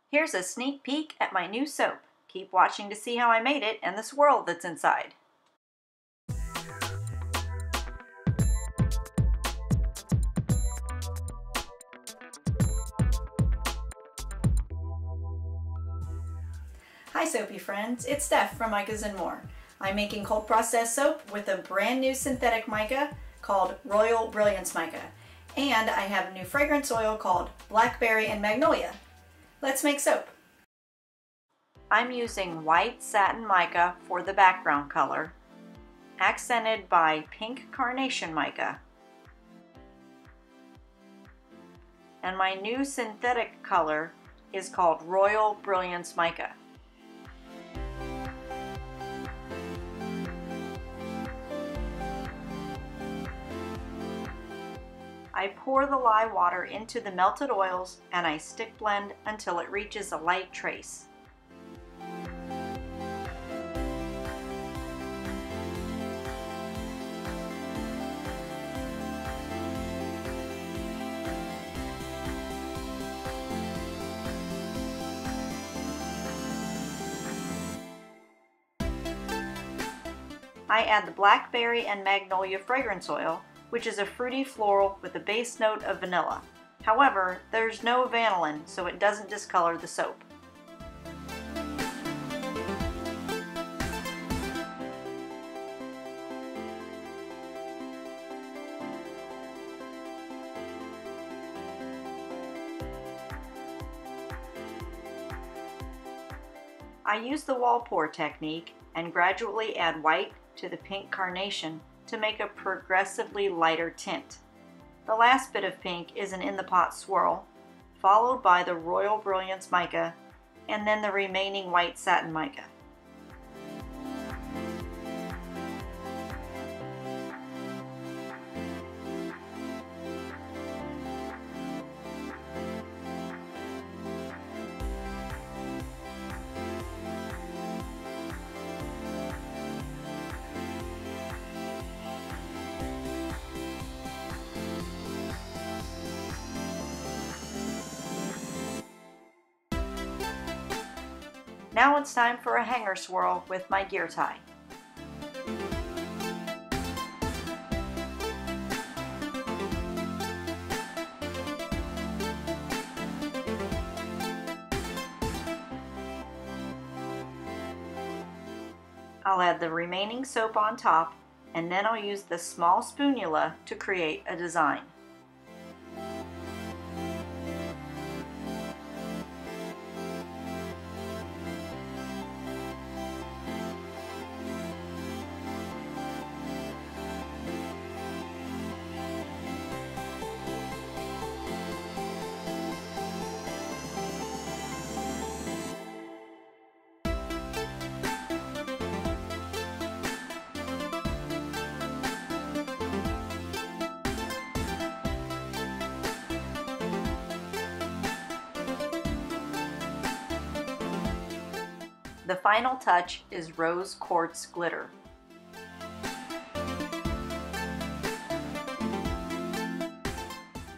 Here's a sneak peek at my new soap. Keep watching to see how I made it and the swirl that's inside. Hi soapy friends, it's Steph from Micas and More. I'm making cold processed soap with a brand new synthetic mica called Royal Brilliance Mica. And I have a new fragrance oil called Blackberry and Magnolia. Let's make soap. I'm using white satin mica for the background color, accented by pink Carnation Mica. And my new synthetic color is called Royal Brilliance Mica. I pour the lye water into the melted oils and I stick blend until it reaches a light trace. I add the Blackberry and Magnolia fragrance oil, which is a fruity floral with a base note of vanilla. However, there's no vanillin, so it doesn't discolor the soap. I use the wall pour technique and gradually add white to the pink carnation to make a progressively lighter tint. The last bit of pink is an in-the-pot swirl, followed by the Royal Brilliance Mica, and then the remaining white satin mica. Now it's time for a hanger swirl with my gear tie. I'll add the remaining soap on top, and then I'll use the small spoonula to create a design. The final touch is rose quartz glitter.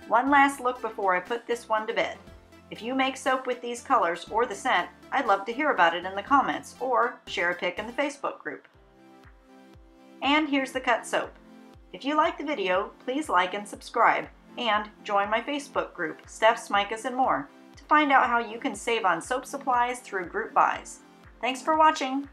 One last look before I put this one to bed. If you make soap with these colors or the scent, I'd love to hear about it in the comments or share a pic in the Facebook group. And here's the cut soap. If you like the video, please like and subscribe, and join my Facebook group, Steph's Micas and More, to find out how you can save on soap supplies through group buys. Thanks for watching!